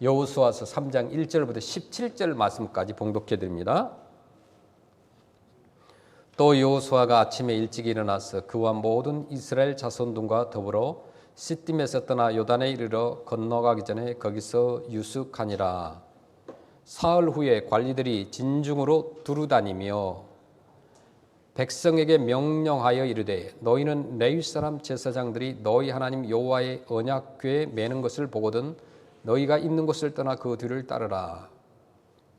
여호수아서 3장 1절부터 17절 말씀까지 봉독해 드립니다. 또 여호수아가 아침에 일찍 일어나서 그와 모든 이스라엘 자손들과 더불어 시딤에서 떠나 요단에 이르러 건너가기 전에 거기서 유숙하니라. 사흘 후에 관리들이 진중으로 두루다니며 백성에게 명령하여 이르되 너희는 레위 사람 제사장들이 너희 하나님 여호와의 언약궤에 매는 것을 보거든 너희가 있는 곳을 떠나 그 뒤를 따르라.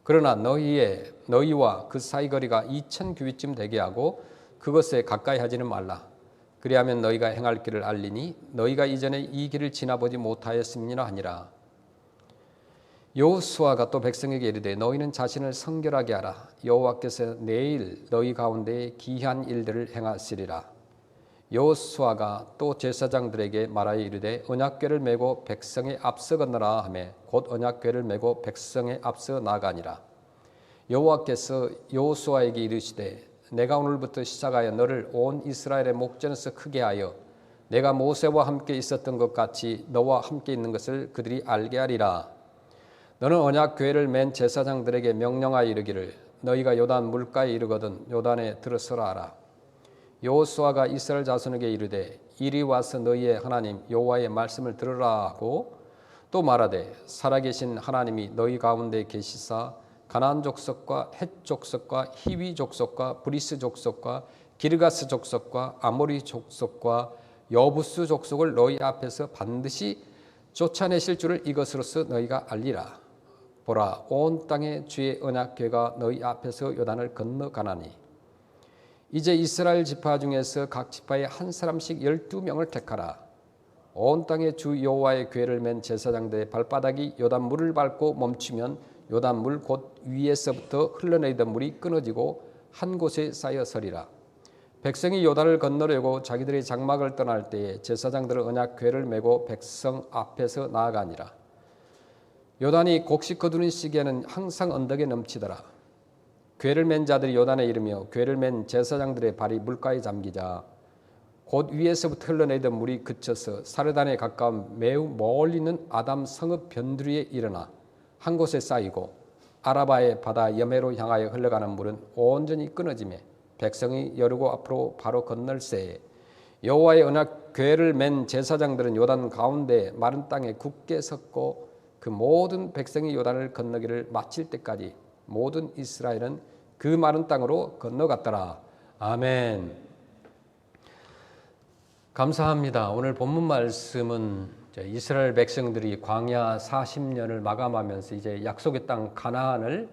그러나 너희와 그 사이 거리가 2000규빗쯤 되게 하고 그것에 가까이 하지는 말라. 그리하면 너희가 행할 길을 알리니 너희가 이전에 이 길을 지나보지 못하였음이라 하니라. 여호수아가 또 백성에게 이르되 너희는 자신을 성결하게 하라. 여호와께서 내일 너희 가운데 기이한 일들을 행하시리라. 여호수아가 또 제사장들에게 말하여 이르되 언약궤를 메고 백성의 앞서 건너라 하매 곧 언약궤를 메고 백성의 앞서 나가니라. 여호와께서 여호수아에게 이르시되 내가 오늘부터 시작하여 너를 온 이스라엘의 목전에서 크게 하여 내가 모세와 함께 있었던 것 같이 너와 함께 있는 것을 그들이 알게 하리라. 너는 언약궤를 맨 제사장들에게 명령하여 이르기를 너희가 요단 물가에 이르거든 요단에 들어서라 하라. 여호수아가 이스라엘 자손에게 이르되 이리 와서 너희의 하나님 여호와의 말씀을 들으라 하고 또 말하되 살아계신 하나님이 너희 가운데 계시사 가나안 족속과 헷 족속과 히위 족속과 브리스 족속과 기르가스 족속과 아모리 족속과 여부스 족속을 너희 앞에서 반드시 쫓아내실 줄을 이것으로서 너희가 알리라. 보라 온 땅에 주의 언약궤가 너희 앞에서 요단을 건너가나니 이제 이스라엘 지파 중에서 각 지파에 한 사람씩 12명을 택하라. 온 땅에 주 여호와의 궤를 맨 제사장들의 발바닥이 요단 물을 밟고 멈추면 요단 물 곧 위에서부터 흘러내리던 물이 끊어지고 한 곳에 쌓여 서리라. 백성이 요단을 건너려고 자기들의 장막을 떠날 때에 제사장들은 언약궤를 메고 백성 앞에서 나아가니라. 요단이 곡식 거두는 시기에는 항상 언덕에 넘치더라. 궤를 맨 자들이 요단에 이르며 궤를 맨 제사장들의 발이 물가에 잠기자 곧 위에서부터 흘러내리던 물이 그쳐서 사르단에 가까운 매우 멀리 있는 아담 성읍 변두리에 일어나 한 곳에 쌓이고 아라바의 바다 여매로 향하여 흘러가는 물은 온전히 끊어지매 백성이 여르고 앞으로 바로 건널새에 여호와의 언약 궤를 맨 제사장들은 요단 가운데 마른 땅에 굳게 섰고 그 모든 백성이 요단을 건너기를 마칠 때까지 모든 이스라엘은 그 마른 땅으로 건너갔더라. 아멘. 감사합니다. 오늘 본문 말씀은 이스라엘 백성들이 광야 40년을 마감하면서 이제 약속의 땅 가나안을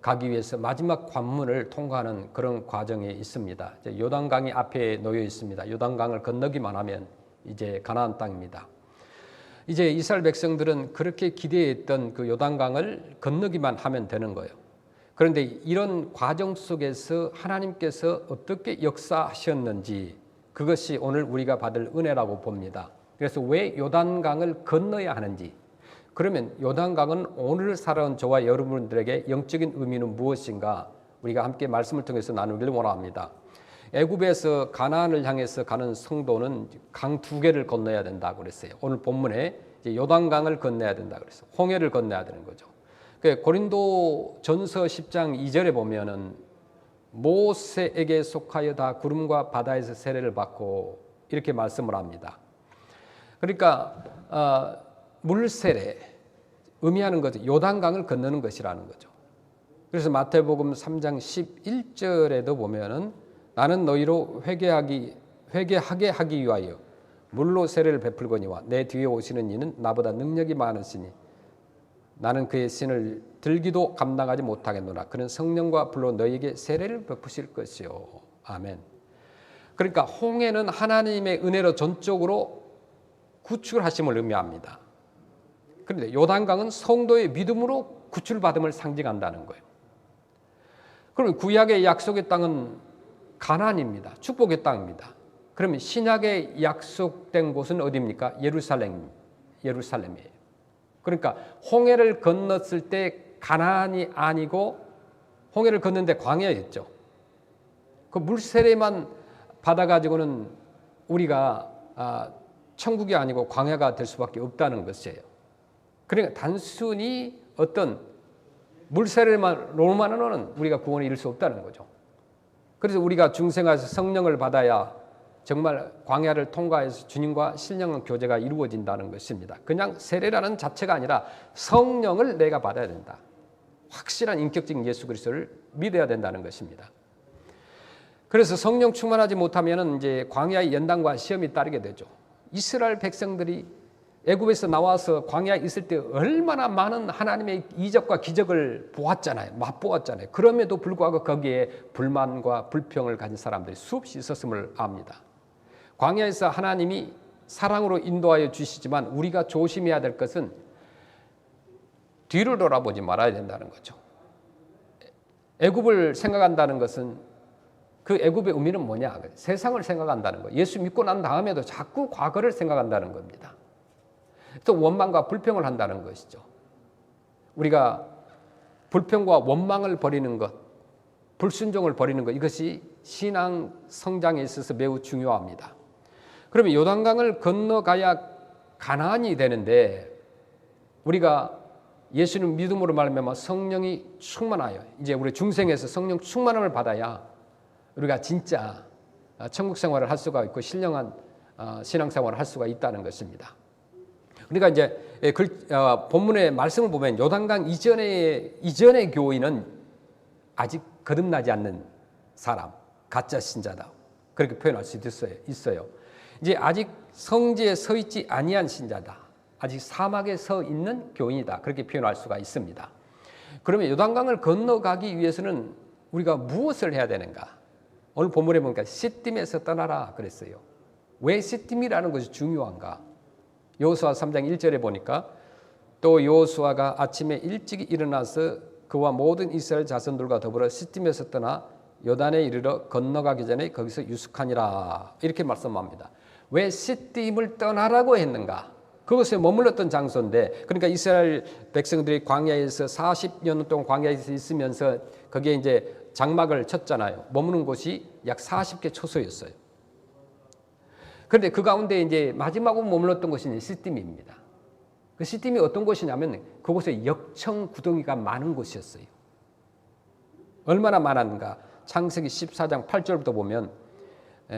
가기 위해서 마지막 관문을 통과하는 그런 과정에 있습니다. 요단강이 앞에 놓여 있습니다. 요단강을 건너기만 하면 이제 가나안 땅입니다. 이제 이스라엘 백성들은 그렇게 기대했던 그 요단강을 건너기만 하면 되는 거예요. 그런데 이런 과정 속에서 하나님께서 어떻게 역사하셨는지 그것이 오늘 우리가 받을 은혜라고 봅니다. 그래서 왜 요단강을 건너야 하는지, 그러면 요단강은 오늘 살아온 저와 여러분들에게 영적인 의미는 무엇인가 우리가 함께 말씀을 통해서 나누기를 원합니다. 애굽에서 가나안을 향해서 가는 성도는 강 두 개를 건너야 된다고 그랬어요. 오늘 본문에 요단강을 건너야 된다 그랬어요. 홍해를 건너야 되는 거죠. 고린도 전서 10장 2절에 보면은 모세에게 속하여 다 구름과 바다에서 세례를 받고 이렇게 말씀을 합니다. 그러니까 물세례 의미하는 거죠. 요단강을 건너는 것이라는 거죠. 그래서 마태복음 3장 11절에도 보면은 나는 너희로 회개하게 하기 위하여 물로 세례를 베풀거니와 내 뒤에 오시는 이는 나보다 능력이 많으시니 나는 그의 신을 들기도 감당하지 못하겠노라. 그는 성령과 불로 너희에게 세례를 베푸실 것이요. 아멘. 그러니까 홍해는 하나님의 은혜로 전적으로 구출하심을 의미합니다. 그런데 요단강은 성도의 믿음으로 구출받음을 상징한다는 거예요. 그럼 구약의 약속의 땅은 가나안입니다. 축복의 땅입니다. 그러면 신약의 약속된 곳은 어디입니까? 예루살렘이에요. 그러니까 홍해를 건넜을 때 가나안이 아니고 홍해를 건너는데 광야였죠. 그 물세례만 받아가지고는 우리가 천국이 아니고 광야가 될 수밖에 없다는 것이에요. 그러니까 단순히 어떤 물세례로만은 우리가 구원에 이를 수 없다는 거죠. 그래서 우리가 중생에서 성령을 받아야 정말 광야를 통과해서 주님과 신령한 교제가 이루어진다는 것입니다. 그냥 세례라는 자체가 아니라 성령을 내가 받아야 된다. 확실한 인격적인 예수 그리스도를 믿어야 된다는 것입니다. 그래서 성령 충만하지 못하면 이제 광야의 연단과 시험이 따르게 되죠. 이스라엘 백성들이 애굽에서 나와서 광야에 있을 때 얼마나 많은 하나님의 이적과 기적을 보았잖아요. 맛보았잖아요. 그럼에도 불구하고 거기에 불만과 불평을 가진 사람들이 수없이 있었음을 압니다. 광야에서 하나님이 사랑으로 인도하여 주시지만 우리가 조심해야 될 것은 뒤를 돌아보지 말아야 된다는 거죠. 애굽을 생각한다는 것은 그 애굽의 의미는 뭐냐? 세상을 생각한다는 거예요. 예수 믿고 난 다음에도 자꾸 과거를 생각한다는 겁니다. 또 원망과 불평을 한다는 것이죠. 우리가 불평과 원망을 버리는 것, 불순종을 버리는 것, 이것이 신앙 성장에 있어서 매우 중요합니다. 그러면 요단강을 건너가야 가나안이 되는데 우리가 예수는 믿음으로 말미암아 성령이 충만하여 이제 우리 중생에서 성령 충만함을 받아야 우리가 진짜 천국 생활을 할 수가 있고 신령한 신앙 생활을 할 수가 있다는 것입니다. 그러니까 이제 본문의 말씀을 보면 요단강 이전의 교인은 아직 거듭나지 않는 사람, 가짜 신자다. 그렇게 표현할 수 있어요. 이제 아직 성지에 서 있지 아니한 신자다. 아직 사막에 서 있는 교인이다. 그렇게 표현할 수가 있습니다. 그러면 요단강을 건너가기 위해서는 우리가 무엇을 해야 되는가? 오늘 본문에 보니까 시딤에서 떠나라 그랬어요. 왜 시딤이라는 것이 중요한가? 여호수아 3장 1절에 보니까 또 여호수아가 아침에 일찍 일어나서 그와 모든 이스라엘 자손들과 더불어 시딤에서 떠나 요단에 이르러 건너가기 전에 거기서 유숙하니라 이렇게 말씀합니다. 왜 시딤을 떠나라고 했는가? 그것에 머물렀던 장소인데 그러니까 이스라엘 백성들이 광야에서 40년 동안 광야에서 있으면서 거기에 이제 장막을 쳤잖아요. 머무는 곳이 약 40개 초소였어요. 그런데 그 가운데 이제 마지막으로 머물렀던 곳이 시딤입니다. 그 시딤이 어떤 곳이냐면 그곳에 역청 구덩이가 많은 곳이었어요. 얼마나 많았는가? 창세기 14장 8절부터 보면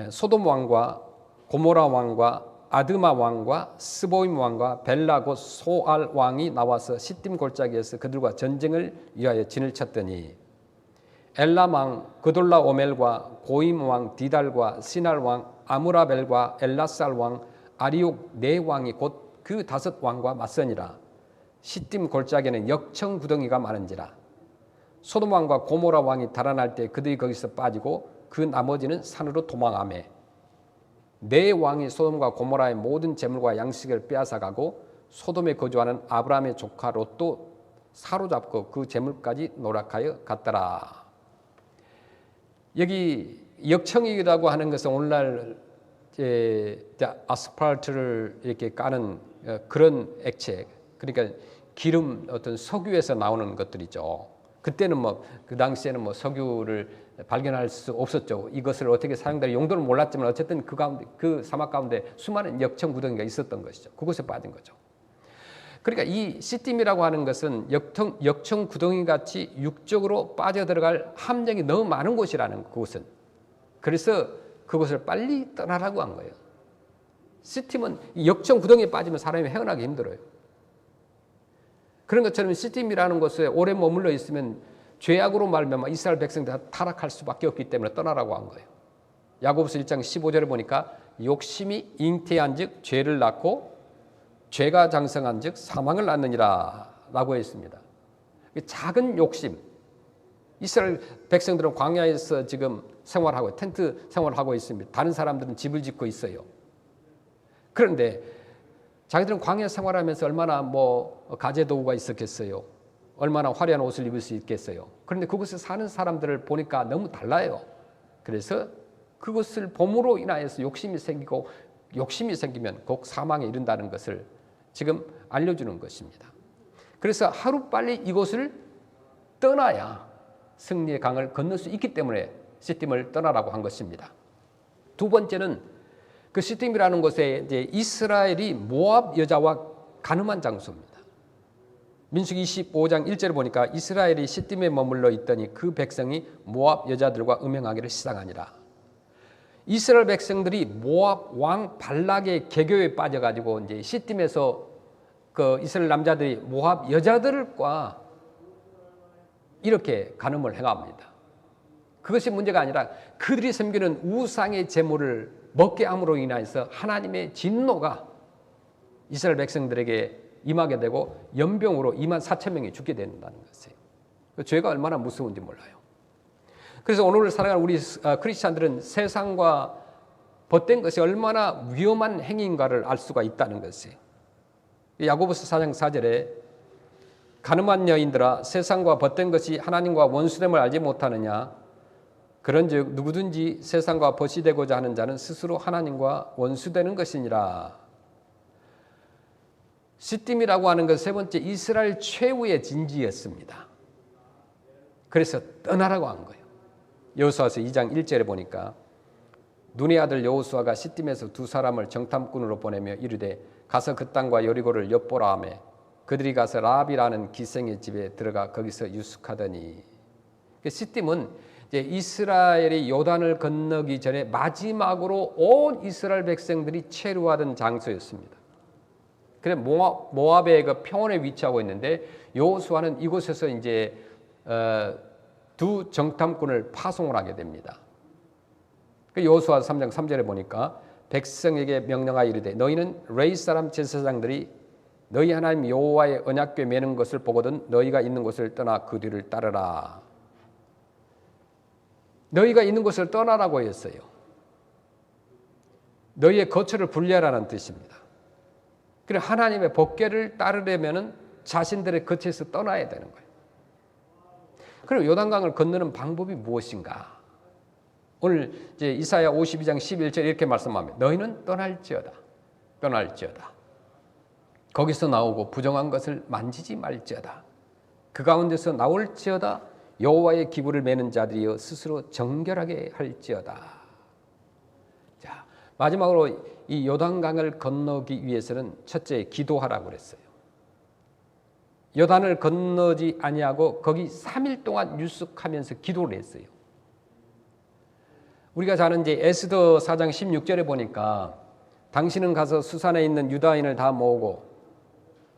소돔 왕과 고모라 왕과 아드마 왕과 스보임 왕과 벨라 곧 소알 왕이 나와서 시딤 골짜기에서 그들과 전쟁을 위하여 진을 쳤더니 엘람 왕 그돌라 오멜과 고임 왕 디달과 시날 왕 아무라벨과 엘라살 왕 아리옥 네 왕이 곧 그 5 왕과 맞서니라. 시딤 골짜기에는 역청 구덩이가 많은지라. 소돔 왕과 고모라 왕이 달아날 때 그들이 거기서 빠지고 그 나머지는 산으로 도망하며 네 왕이 소돔과 고모라의 모든 재물과 양식을 빼앗아가고 소돔에 거주하는 아브라함의 조카 롯도 사로잡고 그 재물까지 노락하여 갔더라. 여기 역청이라고 하는 것은 오늘날 아스팔트를 이렇게 까는 그런 액체, 그러니까 기름 어떤 석유에서 나오는 것들이죠. 그때는 그 당시에는 석유를 발견할 수 없었죠. 이것을 어떻게 사용될 용도는 몰랐지만 어쨌든 그 가운데 그 사막 가운데 수많은 역청 구덩이가 있었던 것이죠. 그곳에 빠진 거죠. 그러니까 이 시딤이라고 하는 것은 역청 구덩이 같이 육적으로 빠져들어갈 함정이 너무 많은 곳이라는 그곳은. 그래서 그곳을 빨리 떠나라고 한 거예요. 시딤은 역청 구덩이에 빠지면 사람이 헤어나기 힘들어요. 그런 것처럼 시딤이라는 곳에 오래 머물러 있으면 죄악으로 말미암아 이스라엘 백성들이 타락할 수밖에 없기 때문에 떠나라고 한 거예요. 야고보서 1장 15절에 보니까 욕심이 잉태한즉 죄를 낳고 죄가 장성한즉 사망을 낳느니라 라고 했습니다. 작은 욕심. 이스라엘 백성들은 광야에서 지금 생활하고 텐트 생활하고 있습니다. 다른 사람들은 집을 짓고 있어요. 그런데 자기들은 광야 생활하면서 얼마나 가재 도구가 있었겠어요. 얼마나 화려한 옷을 입을 수 있겠어요. 그런데 그곳에 사는 사람들을 보니까 너무 달라요. 그래서 그것을 봄으로 인하여서 욕심이 생기고 욕심이 생기면 곧 사망에 이른다는 것을 지금 알려주는 것입니다. 그래서 하루빨리 이곳을 떠나야 승리의 강을 건널 수 있기 때문에 시딤을 떠나라고 한 것입니다. 두 번째는 그 시딤이라는 곳에 이제 이스라엘이 모압 여자와 간음한 장소입니다. 민수기 25장 1절을 보니까 이스라엘이 시딤에 머물러 있더니 그 백성이 모압 여자들과 음행하기를 시작하니라. 이스라엘 백성들이 모압 왕 발락의 계교에 빠져가지고 이제 시딤에서 그 이스라엘 남자들이 모압 여자들과 이렇게 간음을 행합니다. 그것이 문제가 아니라 그들이 섬기는 우상의 제물을 먹게 함으로 인해서 하나님의 진노가 이스라엘 백성들에게 임하게 되고 연병으로 2만 4천 명이 죽게 된다는 것이에요. 그 죄가 얼마나 무서운지 몰라요. 그래서 오늘 살아가는 우리 크리스찬들은 세상과 벗된 것이 얼마나 위험한 행위인가를 알 수가 있다는 것이에요. 야고보서 4장 4절에 가늠한 여인들아 세상과 벗된 것이 하나님과 원수됨을 알지 못하느냐. 그런즉 누구든지 세상과 벗이 되고자 하는 자는 스스로 하나님과 원수되는 것이니라. 시딤이라고 하는 것 세 번째 이스라엘 최후의 진지였습니다. 그래서 떠나라고 한 거예요. 여호수아서 2장 1절에 보니까 눈의 아들 여호수아가 시딤에서 두 사람을 정탐꾼으로 보내며 이르되 가서 그 땅과 여리고를 엿보라 하매 그들이 가서 라합이라는 기생의 집에 들어가 거기서 유숙하더니. 시딤은 이제 이스라엘이 요단을 건너기 전에 마지막으로 온 이스라엘 백성들이 체류하던 장소였습니다. 그래 모압의 그 평원에 위치하고 있는데 여호수아는 이곳에서 이제 두 정탐꾼을 파송을 하게 됩니다. 여호수아 3장 3절에 보니까 백성에게 명령하여 이르되 너희는 레위 사람 제사장들이 너희 하나님 여호와의 언약궤 매는 것을 보거든 너희가 있는 곳을 떠나 그 뒤를 따르라. 너희가 있는 곳을 떠나라고 했어요. 너희의 거처를 분리하라는 뜻입니다. 그래 하나님의 법궤를 따르려면은 자신들의 거처에서 떠나야 되는 거예요. 그럼 요단강을 건너는 방법이 무엇인가? 오늘 이제 이사야 52장 11절 이렇게 말씀합니다. 너희는 떠날지어다. 거기서 나오고 부정한 것을 만지지 말지어다. 그 가운데서 나올지어다. 여호와의 기구를 매는 자들이여 스스로 정결하게 할지어다. 자, 마지막으로 이 요단강을 건너기 위해서는 첫째 기도하라고 그랬어요. 요단을 건너지 아니하고 거기 3일 동안 유숙하면서 기도를 했어요. 우리가 잘 아는 이제 에스더 4장 16절에 보니까 당신은 가서 수산에 있는 유다인을 다 모으고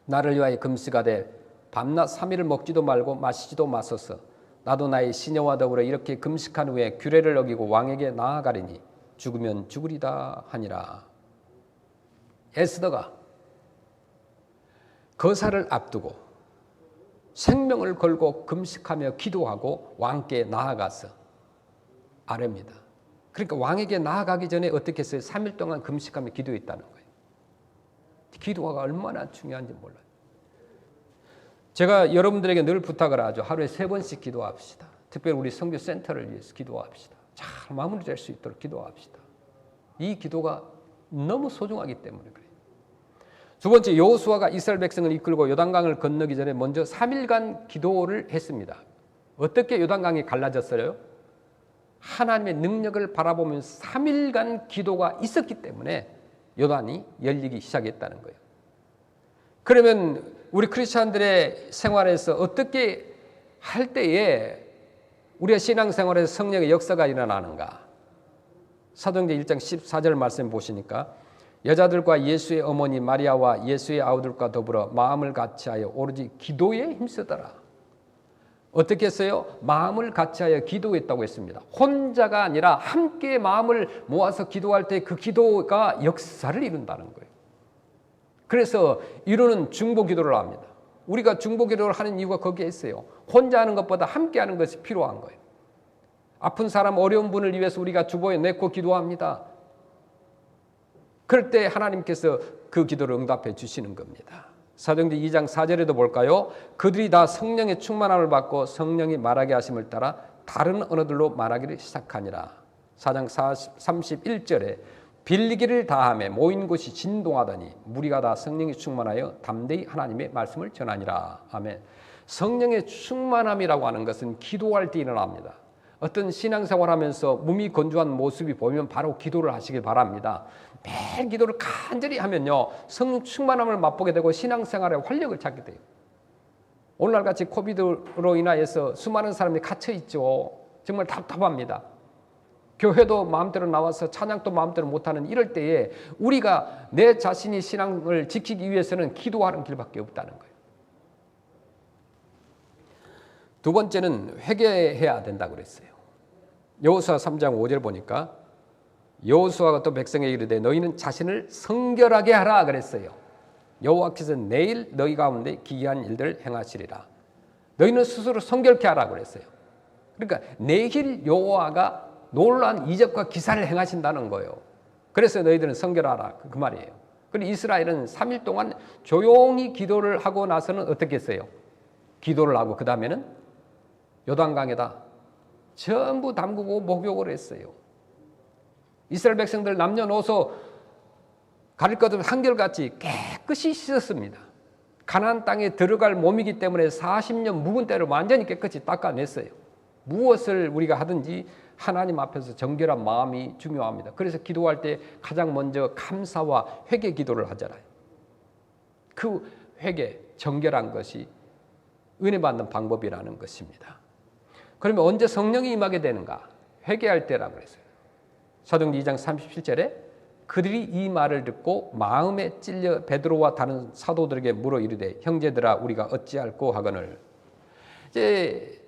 나를 위하여 금식하되 밤낮 3일을 먹지도 말고 마시지도 마소서. 나도 나의 시녀와 더불어 이렇게 금식한 후에 규례를 어기고 왕에게 나아가리니 죽으면 죽으리다 하니라. 에스더가 거사를 앞두고 생명을 걸고 금식하며 기도하고 왕께 나아가서 아뢰입니다. 그러니까 왕에게 나아가기 전에 어떻게 했어요? 3일 동안 금식하며 기도했다는 거예요. 기도가 얼마나 중요한지 몰라요. 제가 여러분들에게 늘 부탁을 하죠. 하루에 3번씩 기도합시다. 특별히 우리 선교 센터를 위해서 기도합시다. 잘 마무리될 수 있도록 기도합시다. 이 기도가 너무 소중하기 때문에 그래요. 두 번째, 여호수아가 이스라엘 백성을 이끌고 요단강을 건너기 전에 먼저 3일간 기도를 했습니다. 어떻게 요단강이 갈라졌어요? 하나님의 능력을 바라보면서 3일간 기도가 있었기 때문에 요단이 열리기 시작했다는 거예요. 그러면 우리 크리스찬들의 생활에서 어떻게 할 때에 우리가 신앙생활에서 성령의 역사가 일어나는가? 사도행전 1장 14절 말씀 보시니까 여자들과 예수의 어머니 마리아와 예수의 아우들과 더불어 마음을 같이하여 오로지 기도에 힘쓰더라. 어떻게 했어요? 마음을 같이하여 기도했다고 했습니다. 혼자가 아니라 함께 마음을 모아서 기도할 때 그 기도가 역사를 이룬다는 거예요. 그래서 이루는 중보기도를 합니다. 우리가 중보기도를 하는 이유가 거기에 있어요. 혼자 하는 것보다 함께 하는 것이 필요한 거예요. 아픈 사람, 어려운 분을 위해서 우리가 주보에 내고 기도합니다. 그럴 때 하나님께서 그 기도를 응답해 주시는 겁니다. 사도행전 2장 4절에도 볼까요? 그들이 다 성령의 충만함을 받고 성령이 말하게 하심을 따라 다른 언어들로 말하기를 시작하니라. 4장 31절에 빌리기를 다하며 모인 곳이 진동하더니 무리가 다 성령이 충만하여 담대히 하나님의 말씀을 전하니라. 아멘. 성령의 충만함이라고 하는 것은 기도할 때 일어납니다. 어떤 신앙생활하면서 몸이 건조한 모습이 보이면 바로 기도를 하시길 바랍니다. 매일 기도를 간절히 하면요 성령 충만함을 맛보게 되고 신앙생활에 활력을 찾게 돼요. 오늘날같이 코비드로 인하여서 수많은 사람들이 갇혀 있죠. 정말 답답합니다. 교회도 마음대로 나와서 찬양도 마음대로 못하는 이럴 때에 우리가 내 자신이 신앙을 지키기 위해서는 기도하는 길밖에 없다는 거예요. 두 번째는 회개해야 된다고 그랬어요. 여호수아 3장 5절 보니까 여호수아가 또 백성에게 이르되 너희는 자신을 성결하게 하라 그랬어요. 여호와께서 내일 너희 가운데 기이한 일들을 행하시리라. 너희는 스스로 성결케 하라 그랬어요. 그러니까 내일 여호와가 놀라운 이적과 기사를 행하신다는 거예요. 그래서 너희들은 성결하라 그 말이에요. 그리고 이스라엘은 3일 동안 조용히 기도를 하고 나서는 어떻게 했어요? 기도를 하고 그 다음에는 요단강에다 전부 담그고 목욕을 했어요. 이스라엘 백성들 남녀노소 가릴 것 없이 한결같이 깨끗이 씻었습니다. 가나안 땅에 들어갈 몸이기 때문에 40년 묵은 때를 완전히 깨끗이 닦아냈어요. 무엇을 우리가 하든지 하나님 앞에서 정결한 마음이 중요합니다. 그래서 기도할 때 가장 먼저 감사와 회개 기도를 하잖아요. 그 회개, 정결한 것이 은혜 받는 방법이라는 것입니다. 그러면 언제 성령이 임하게 되는가? 회개할 때라고 그랬어요. 사도행전 2장 37절에 그들이 이 말을 듣고 마음에 찔려 베드로와 다른 사도들에게 물어 이르되 형제들아 우리가 어찌할꼬 하거늘. 이제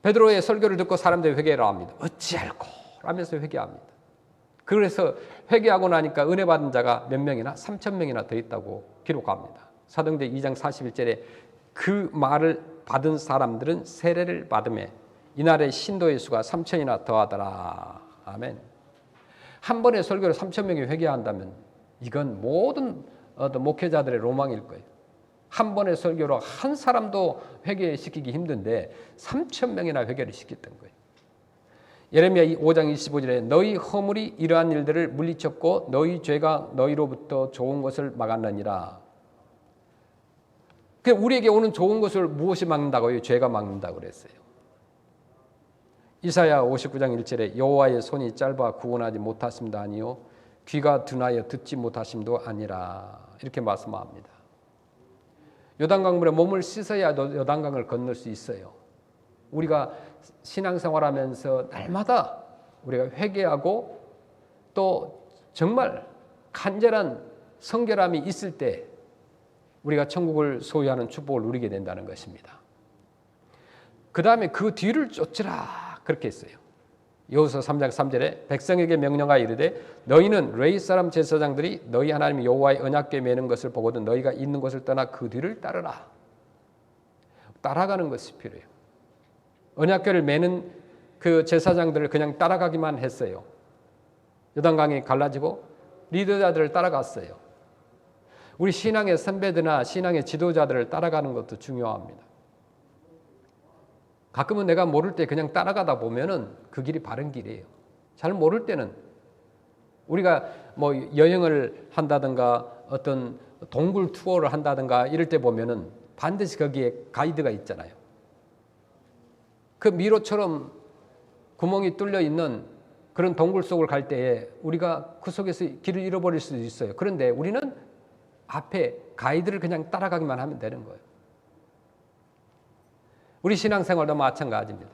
베드로의 설교를 듣고 사람들이 회개를 합니다. 어찌할꼬 하면서 회개합니다. 그래서 회개하고 나니까 은혜 받은 자가 몇 명이나 3,000명이나 더 있다고 기록합니다. 사도행전 2장 41절에 그 말을 받은 사람들은 세례를 받음에 이날의 신도의 수가 3,000이나 더하더라. 아멘. 한 번의 설교로 3,000명이 회개한다면 이건 모든 목회자들의 로망일 거예요. 한 번의 설교로 한 사람도 회개시키기 힘든데 3,000명이나 회개를 시켰던 거예요. 예레미야 5장 25절에 너희 허물이 이러한 일들을 물리쳤고 너희 죄가 너희로부터 좋은 것을 막았느니라. 우리에게 오는 좋은 것을 무엇이 막는다고요? 죄가 막는다고 그랬어요. 이사야 59장 1절에 여호와의 손이 짧아 구원하지 못하심도 아니요 귀가 둔하여 듣지 못하심도 아니라 이렇게 말씀합니다. 요단강물에 몸을 씻어야 요단강을 건널 수 있어요. 우리가 신앙생활하면서 날마다 우리가 회개하고 또 정말 간절한 성결함이 있을 때 우리가 천국을 소유하는 축복을 누리게 된다는 것입니다. 그 다음에 그 뒤를 쫓으라 그렇게 했어요. 여호수아 3장 3절에 백성에게 명령하여 이르되 너희는 레위 사람 제사장들이 너희 하나님 여호와의 언약궤 매는 것을 보거든 너희가 있는 곳을 떠나 그 뒤를 따르라. 따라가는 것이 필요해요. 언약궤를 매는 그 제사장들을 그냥 따라가기만 했어요. 요단강이 갈라지고 리더자들을 따라갔어요. 우리 신앙의 선배들이나 신앙의 지도자들을 따라가는 것도 중요합니다. 가끔은 내가 모를 때 그냥 따라가다 보면은 그 길이 바른 길이에요. 잘 모를 때는 우리가 뭐 여행을 한다든가 어떤 동굴 투어를 한다든가 이럴 때 보면은 반드시 거기에 가이드가 있잖아요. 그 미로처럼 구멍이 뚫려 있는 그런 동굴 속을 갈 때에 우리가 그 속에서 길을 잃어버릴 수도 있어요. 그런데 우리는 앞에 가이드를 그냥 따라가기만 하면 되는 거예요. 우리 신앙생활도 마찬가지입니다.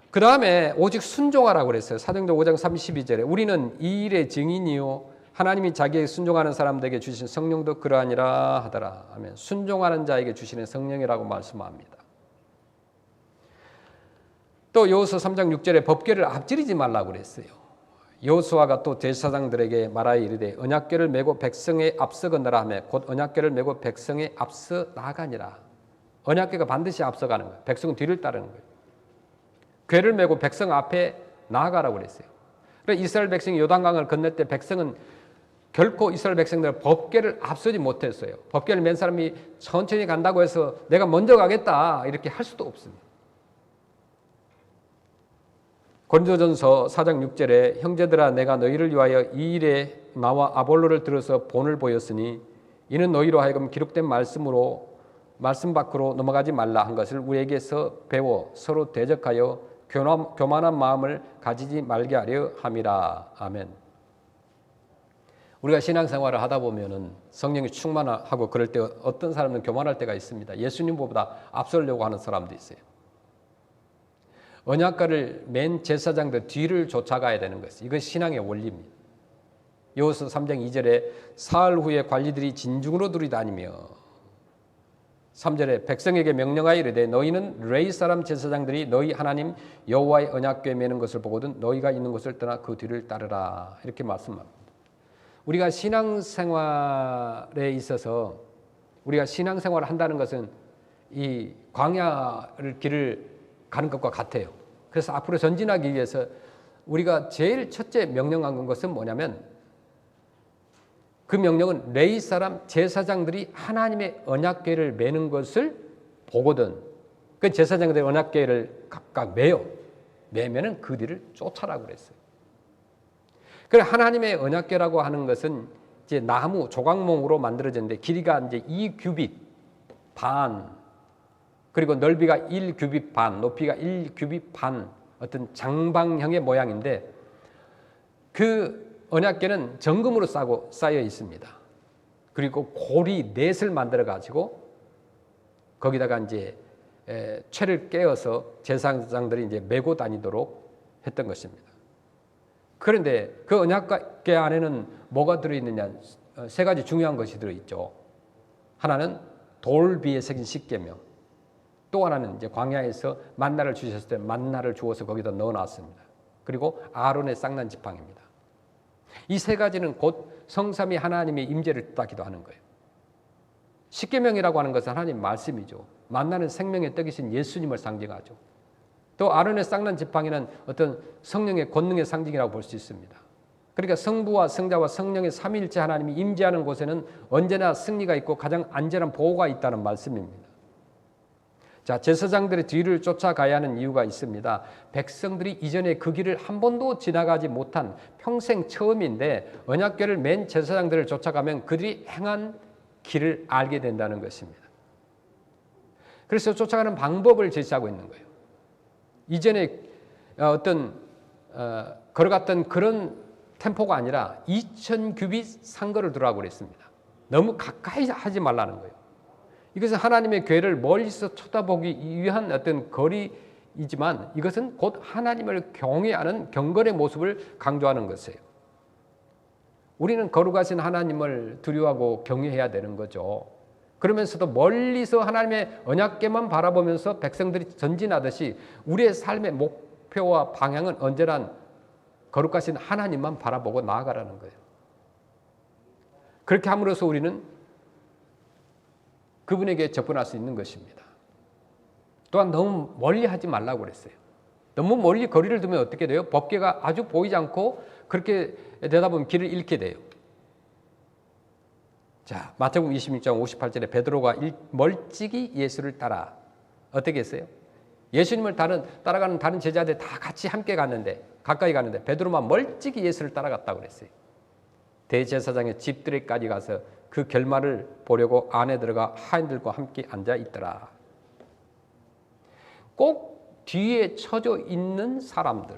그 다음에 오직 순종하라고 그랬어요. 사도행전 5장 32절에 우리는 이 일의 증인이요 하나님이 자기에게 순종하는 사람들에게 주신 성령도 그러하니라 하더라 하면 순종하는 자에게 주시는 성령이라고 말씀합니다. 또 여호수아 3장 6절에 법궤를 앞지르지 말라고 그랬어요. 여호수아가 또 제사장들에게 말하여 이르되 언약궤를 메고 백성에 앞서 건너라 하며 곧 언약궤를 메고 백성에 앞서 나가니라. 언약궤가 반드시 앞서가는 거예요. 백성은 뒤를 따르는 거예요. 궤를 메고 백성 앞에 나아가라고 그랬어요. 그래서 이스라엘 백성이 요단강을 건널 때 백성은 결코 이스라엘 백성들은 법궤를 앞서지 못했어요. 법궤를 맨 사람이 천천히 간다고 해서 내가 먼저 가겠다 이렇게 할 수도 없습니다. 고린도전서 4장 6절에 형제들아 내가 너희를 위하여 이 일에 나와 아볼로를 들어서 본을 보였으니 이는 너희로 하여금 기록된 말씀 밖으로 넘어가지 말라 한 것을 우리에게서 배워 서로 대적하여 교만한 마음을 가지지 말게 하려 함이라. 아멘. 우리가 신앙생활을 하다 보면은 성령이 충만하고 그럴 때 어떤 사람은 교만할 때가 있습니다. 예수님보다 앞서려고 하는 사람도 있어요. 언약궤를 맨 제사장들 뒤를 쫓아가야 되는 것이 이건 신앙의 원리입니다. 여호수아 3장 2절에 사흘 후에 관리들이 진중으로 들이다니며 3절에 백성에게 명령하여 이르되 너희는 레위 사람 제사장들이 너희 하나님 여호와의 언약궤 매는 것을 보거든 너희가 있는 곳을 떠나 그 뒤를 따르라 이렇게 말씀합니다. 우리가 신앙생활에 있어서 우리가 신앙생활을 한다는 것은 이 광야를 길을 가는 것과 같아요. 그래서 앞으로 전진하기 위해서 우리가 제일 첫째 명령한 것은 뭐냐면 그 명령은 레위 사람 제사장들이 하나님의 언약궤를 매는 것을 보거든 그 제사장들의 언약궤를 각각 매면은 그 뒤를 쫓아라고 그랬어요. 그래 하나님의 언약궤라고 하는 것은 이제 나무 조각몽으로 만들어졌는데 길이가 이제 2규빗 반 그리고 넓이가 1규빗 반 높이가 1규빗 반 어떤 장방형의 모양인데 그 언약궤는 정금으로 쌓여 있습니다. 그리고 고리 넷을 만들어 가지고 거기다가 이제 채를 깨어서 제사장들이 이제 메고 다니도록 했던 것입니다. 그런데 그 언약궤 안에는 뭐가 들어있느냐? 세 가지 중요한 것이 들어있죠. 하나는 돌비에 새긴 십계명, 또 하나는 이제 광야에서 만나를 주셨을 때 만나를 주어서 거기다 넣어놨습니다. 그리고 아론의 쌍난 지팡이입니다. 이 세 가지는 곧 성삼위 하나님의 임재를 뜻하기도 하는 거예요. 십계명이라고 하는 것은 하나님 말씀이죠. 만나는 생명의 떡이신 예수님을 상징하죠. 또 아론의 쌍난 지팡이는 어떤 성령의 권능의 상징이라고 볼 수 있습니다. 그러니까 성부와 성자와 성령의 삼위일체 하나님이 임재하는 곳에는 언제나 승리가 있고 가장 안전한 보호가 있다는 말씀입니다. 자, 제사장들의 뒤를 쫓아가야 하는 이유가 있습니다. 백성들이 이전에 그 길을 한 번도 지나가지 못한 평생 처음인데 언약궤를 맨 제사장들을 쫓아가면 그들이 행한 길을 알게 된다는 것입니다. 그래서 쫓아가는 방법을 제시하고 있는 거예요. 이전에 어떤 걸어갔던 그런 템포가 아니라 2000규빗 상거를 두라고 그랬습니다. 너무 가까이 하지 말라는 거예요. 이것은 하나님의 궤를 멀리서 쳐다보기 위한 어떤 거리이지만 이것은 곧 하나님을 경외하는 경건의 모습을 강조하는 것이에요. 우리는 거룩하신 하나님을 두려워하고 경외해야 되는 거죠. 그러면서도 멀리서 하나님의 언약궤만 바라보면서 백성들이 전진하듯이 우리의 삶의 목표와 방향은 언제나 거룩하신 하나님만 바라보고 나아가라는 거예요. 그렇게 함으로써 우리는 그분에게 접근할 수 있는 것입니다. 또한 너무 멀리 하지 말라고 그랬어요. 너무 멀리 거리를 두면 어떻게 돼요? 법궤가 아주 보이지 않고 그렇게 되다 보면 길을 잃게 돼요. 자, 마태복음 26장 58절에 베드로가 멀찍이 예수를 따라 어떻게 했어요? 예수님을 따라가는 다른 제자들 다 같이 함께 갔는데 가까이 갔는데 베드로만 멀찍이 예수를 따라갔다고 그랬어요. 대제사장의 집들에까지 가서 그 결말을 보려고 안에 들어가 하인들과 함께 앉아 있더라. 꼭 뒤에 처져 있는 사람들,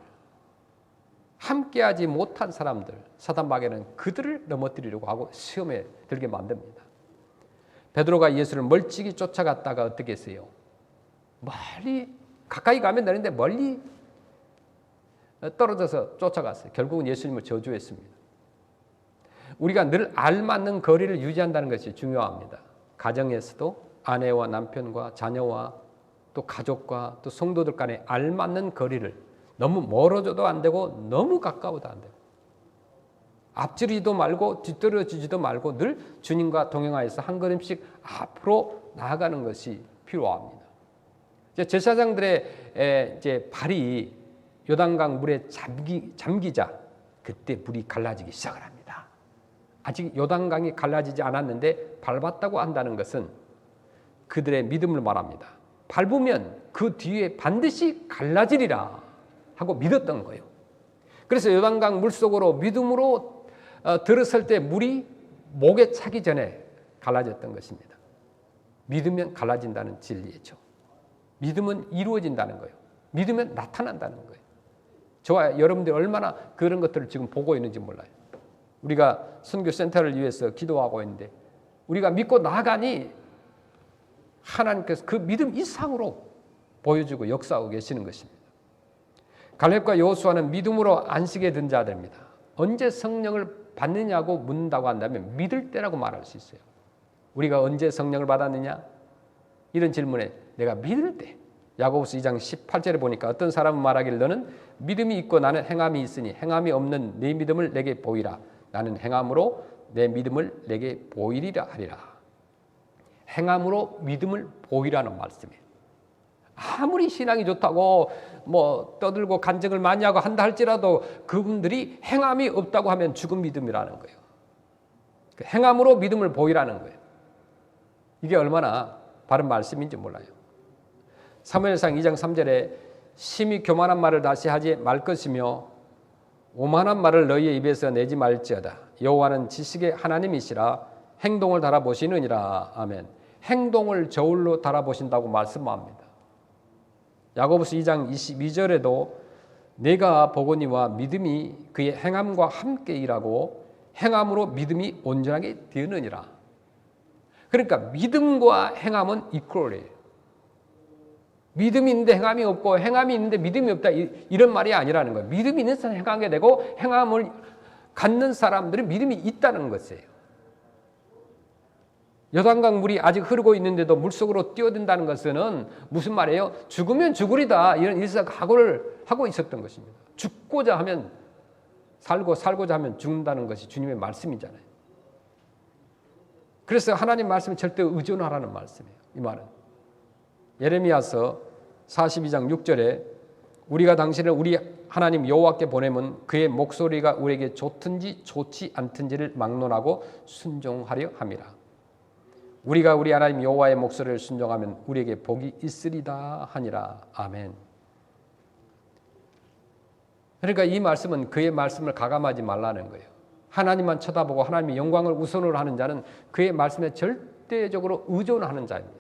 함께하지 못한 사람들, 사단 마귀는 그들을 넘어뜨리려고 하고 시험에 들게 만듭니다. 베드로가 예수를 멀찍이 쫓아갔다가 어떻게 했어요? 멀리 가까이 가면 되는데 멀리 떨어져서 쫓아갔어요. 결국은 예수님을 저주했습니다. 우리가 늘 알맞는 거리를 유지한다는 것이 중요합니다. 가정에서도 아내와 남편과 자녀와 또 가족과 또 성도들 간에 알맞는 거리를 너무 멀어져도 안 되고 너무 가까워도 안 되고 앞지르지도 말고 뒤떨어지지도 말고 늘 주님과 동행하여서 한 걸음씩 앞으로 나아가는 것이 필요합니다. 제사장들의 이제 발이 요단강 물에 잠기자 그때 물이 갈라지기 시작을 합니다. 아직 요단강이 갈라지지 않았는데 밟았다고 한다는 것은 그들의 믿음을 말합니다. 밟으면 그 뒤에 반드시 갈라지리라 하고 믿었던 거예요. 그래서 요단강 물속으로 믿음으로 들어설 때 물이 목에 차기 전에 갈라졌던 것입니다. 믿으면 갈라진다는 진리죠. 믿으면 이루어진다는 거예요. 믿으면 나타난다는 거예요. 저와 여러분들이 얼마나 그런 것들을 지금 보고 있는지 몰라요. 우리가 선교센터를 위해서 기도하고 있는데 우리가 믿고 나아가니 하나님께서 그 믿음 이상으로 보여주고 역사하고 계시는 것입니다. 갈렙과 여호수아는 믿음으로 안식에 든 자들입니다. 언제 성령을 받느냐고 묻는다고 한다면 믿을 때라고 말할 수 있어요. 우리가 언제 성령을 받았느냐? 이런 질문에 내가 믿을 때. 야고보서 2장 18절에 보니까 어떤 사람은 말하기를 너는 믿음이 있고 나는 행함이 있으니 행함이 없는 네 믿음을 내게 보이라. 나는 행함으로 내 믿음을 내게 보이리라 하리라. 행함으로 믿음을 보이라는 말씀이에요. 아무리 신앙이 좋다고 뭐 떠들고 간증을 많이 하고 한다 할지라도 그분들이 행함이 없다고 하면 죽은 믿음이라는 거예요. 행함으로 믿음을 보이라는 거예요. 이게 얼마나 바른 말씀인지 몰라요. 사무엘상 2장 3절에 심히 교만한 말을 다시 하지 말 것이며 오만한 말을 너희의 입에서 내지 말지어다. 여호와는 지식의 하나님이시라 행동을 달아보시느니라. 아멘. 행동을 저울로 달아보신다고 말씀합니다. 야고보서 2장 22절에도 내가 보거니와 믿음이 그의 행함과 함께 일하고 행함으로 믿음이 온전하게 되느니라. 그러니까 믿음과 행함은 이퀄이에요. 믿음이 있는데 행함이 없고 행함이 있는데 믿음이 없다 이런 말이 아니라는 거예요. 믿음이 있는 사람은 행하게 되고 행함을 갖는 사람들은 믿음이 있다는 것이에요. 요단강 물이 아직 흐르고 있는데도 물속으로 뛰어든다는 것은 무슨 말이에요? 죽으면 죽으리다 이런 일사각오를 하고 있었던 것입니다. 죽고자 하면 살고 살고자 하면 죽는다는 것이 주님의 말씀이잖아요. 그래서 하나님 말씀에 절대 의존하라는 말씀이에요. 이 말은 예레미야서 42장 6절에 우리가 당신을 우리 하나님 여호와께 보내면 그의 목소리가 우리에게 좋든지 좋지 않든지를 막론하고 순종하려 함이라. 우리가 우리 하나님 여호와의 목소리를 순종하면 우리에게 복이 있으리다 하니라. 아멘. 그러니까 이 말씀은 그의 말씀을 가감하지 말라는 거예요. 하나님만 쳐다보고 하나님의 영광을 우선으로 하는 자는 그의 말씀에 절대적으로 의존하는 자입니다.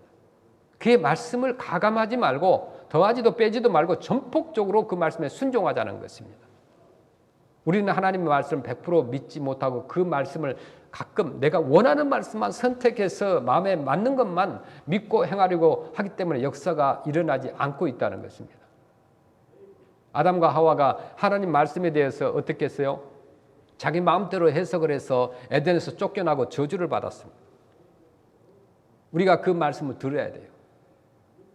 그의 말씀을 가감하지 말고 더하지도 빼지도 말고 전폭적으로 그 말씀에 순종하자는 것입니다. 우리는 하나님의 말씀을 100% 믿지 못하고 그 말씀을 가끔 내가 원하는 말씀만 선택해서 마음에 맞는 것만 믿고 행하려고 하기 때문에 역사가 일어나지 않고 있다는 것입니다. 아담과 하와가 하나님 말씀에 대해서 어떻게 했어요? 자기 마음대로 해석을 해서 에덴에서 쫓겨나고 저주를 받았습니다. 우리가 그 말씀을 들어야 돼요.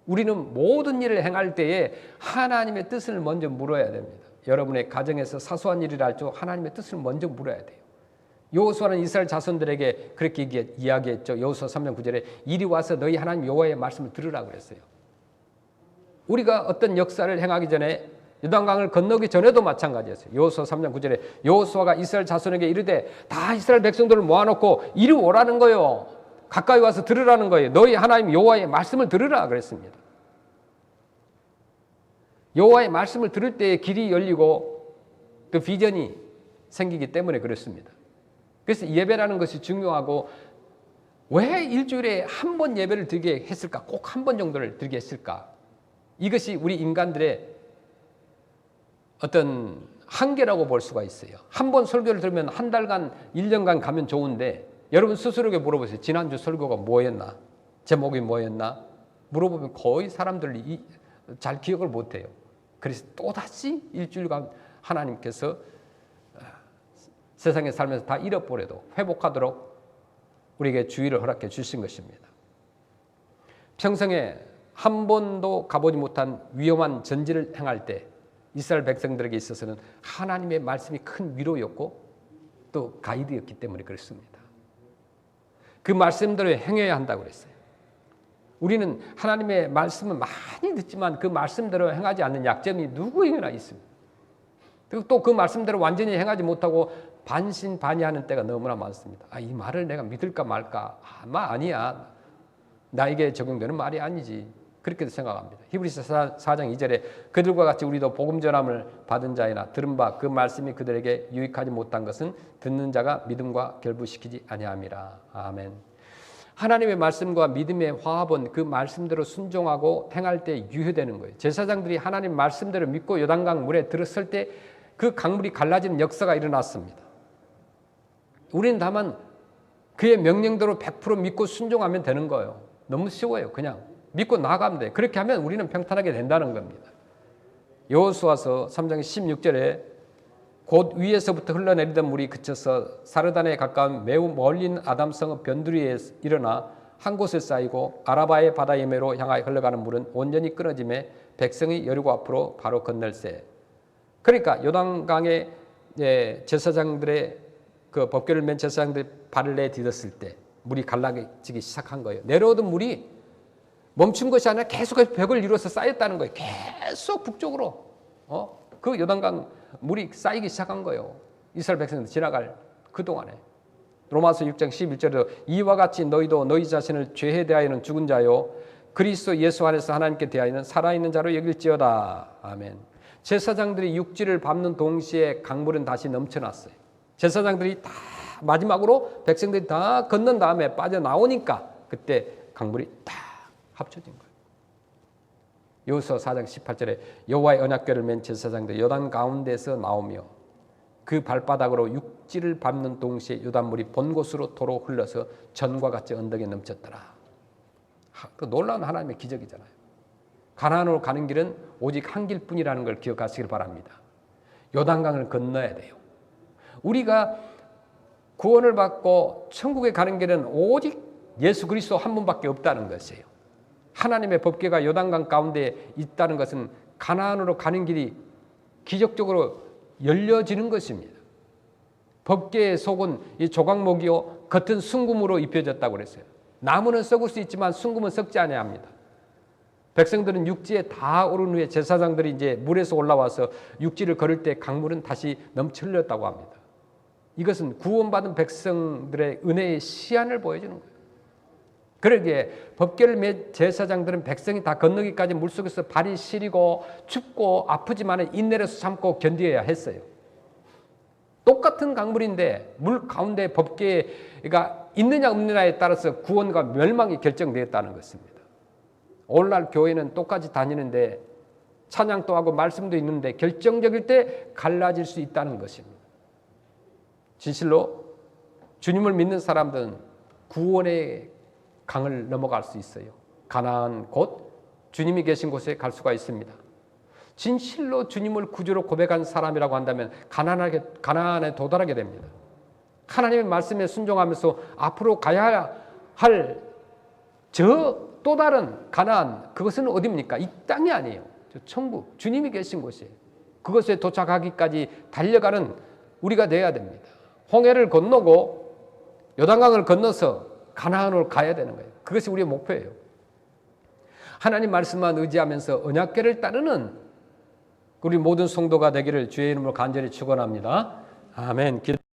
우리는 모든 일을 행할 때에 하나님의 뜻을 먼저 물어야 됩니다. 여러분의 가정에서 사소한 일이라 할지라도 하나님의 뜻을 먼저 물어야 돼요. 여호수아는 이스라엘 자손들에게 그렇게 이야기했죠. 여호수아 3장 9절에 이리 와서 너희 하나님 여호와의 말씀을 들으라 그랬어요. 우리가 어떤 역사를 행하기 전에 요단강을 건너기 전에도 마찬가지였어요. 여호수아 3장 9절에 여호수아가 이스라엘 자손에게 이르되 다 이스라엘 백성들을 모아놓고 이리 오라는 거예요. 가까이 와서 들으라는 거예요. 너희 하나님 여호와의 말씀을 들으라 그랬습니다. 여호와의 말씀을 들을 때에 길이 열리고 그 비전이 생기기 때문에 그렇습니다. 그래서 예배라는 것이 중요하고 왜 일주일에 한 번 예배를 드리게 했을까? 꼭 한 번 정도를 드리게 했을까? 이것이 우리 인간들의 어떤 한계라고 볼 수가 있어요. 한 번 설교를 들으면 한 달간 1년간 가면 좋은데 여러분 스스로에게 물어보세요. 지난주 설교가 뭐였나? 제목이 뭐였나? 물어보면 거의 사람들이 잘 기억을 못해요. 그래서 또다시 일주일간 하나님께서 세상에 살면서 다 잃어버려도 회복하도록 우리에게 주의를 허락해 주신 것입니다. 평생에 한 번도 가보지 못한 위험한 전지를 행할 때 이스라엘 백성들에게 있어서는 하나님의 말씀이 큰 위로였고 또 가이드였기 때문에 그렇습니다. 그 말씀대로 행해야 한다고 그랬어요. 우리는 하나님의 말씀을 많이 듣지만 그 말씀대로 행하지 않는 약점이 누구에게나 있습니다. 그리고 또 그 말씀대로 완전히 행하지 못하고 반신반의하는 때가 너무나 많습니다. 이 말을 내가 믿을까 말까? 아마 아니야. 나에게 적용되는 말이 아니지. 그렇게 생각합니다. 히브리서 4장 2절에 그들과 같이 우리도 복음 전함을 받은 자이나 들은 바 그 말씀이 그들에게 유익하지 못한 것은 듣는 자가 믿음과 결부시키지 아니함이라. 아멘. 하나님의 말씀과 믿음의 화합은 그 말씀대로 순종하고 행할 때 유효되는 거예요. 제사장들이 하나님 말씀대로 믿고 요단강 물에 들었을 때 그 강물이 갈라지는 역사가 일어났습니다. 우리는 다만 그의 명령대로 100% 믿고 순종하면 되는 거예요. 너무 쉬워요. 그냥 믿고 나가면 돼. 그렇게 하면 우리는 평탄하게 된다는 겁니다. 여호수아서 3장 16절에 곧 위에서부터 흘러내리던 물이 그쳐서 사르단에 가까운 매우 멀리 있는 아담성읍 변두리에 일어나 한 곳에 쌓이고 아라바의 바다 예매로 향하여 흘러가는 물은 온전히 끊어짐에 백성이 여리고 앞으로 바로 건널세. 그러니까 요단강에 제사장들의 그 법궤를 맨 제사장들이 발을 내딛었을 때 물이 갈라지기 시작한 거예요. 내려오던 물이 멈춘 것이 아니라 계속해서 벽을 이루어서 쌓였다는 거예요. 계속 북쪽으로 그 요단강 물이 쌓이기 시작한 거예요. 이스라엘 백성들 지나갈 그동안에. 로마서 6장 11절에도 이와 같이 너희도 너희 자신을 죄에 대하여는 죽은 자요 그리스도 예수 안에서 하나님께 대하여는 살아있는 자로 여길지어다. 아멘. 제사장들이 육지를 밟는 동시에 강물은 다시 넘쳐났어요. 제사장들이 다 마지막으로 백성들이 다 건넌 다음에 빠져나오니까 그때 강물이 다 합쳐진 거예요. 여호수아 4장 18절에 여호와의 언약궤를 맨 제사장들이 요단 가운데서 나오며 그 발바닥으로 육지를 밟는 동시에 요단물이 본 곳으로 도로 흘러서 전과 같이 언덕에 넘쳤더라. 그 놀라운 하나님의 기적이잖아요. 가나안으로 가는 길은 오직 한 길뿐이라는 걸 기억하시길 바랍니다. 요단강을 건너야 돼요. 우리가 구원을 받고 천국에 가는 길은 오직 예수 그리스도 한 분밖에 없다는 것이에요. 하나님의 법궤가 요단강 가운데 있다는 것은 가나안으로 가는 길이 기적적으로 열려지는 것입니다. 법궤의 속은 이 조각목이요 겉은 순금으로 입혀졌다고 그랬어요. 나무는 썩을 수 있지만 순금은 썩지 아니합니다. 백성들은 육지에 다 오른 후에 제사장들이 이제 물에서 올라와서 육지를 걸을 때 강물은 다시 넘쳐 흘렸다고 합니다. 이것은 구원받은 백성들의 은혜의 시안을 보여주는 거예요. 그러기에 법궤를 맨 제사장들은 백성이 다 건너기까지 물속에서 발이 시리고 춥고 아프지만 인내로서 참고 견뎌야 했어요. 똑같은 강물인데 물 가운데 법궤가 있느냐 없느냐에 따라서 구원과 멸망이 결정되었다는 것입니다. 오늘날 교회는 똑같이 다니는데 찬양도 하고 말씀도 있는데 결정적일 때 갈라질 수 있다는 것입니다. 진실로 주님을 믿는 사람들은 구원의 강을 넘어갈 수 있어요. 가나안 곧 주님이 계신 곳에 갈 수가 있습니다. 진실로 주님을 구주로 고백한 사람이라고 한다면 가나안에 도달하게 됩니다. 하나님의 말씀에 순종하면서 앞으로 가야 할 저 또 다른 가나안, 그것은 어디입니까? 이 땅이 아니에요. 저 천국, 주님이 계신 곳이에요. 그것에 도착하기까지 달려가는 우리가 되어야 됩니다. 홍해를 건너고 요단강을 건너서 가나안으로 가야 되는 거예요. 그것이 우리의 목표예요. 하나님 말씀만 의지하면서 언약궤를 따르는 우리 모든 성도가 되기를 주의 이름으로 간절히 축원합니다. 아멘.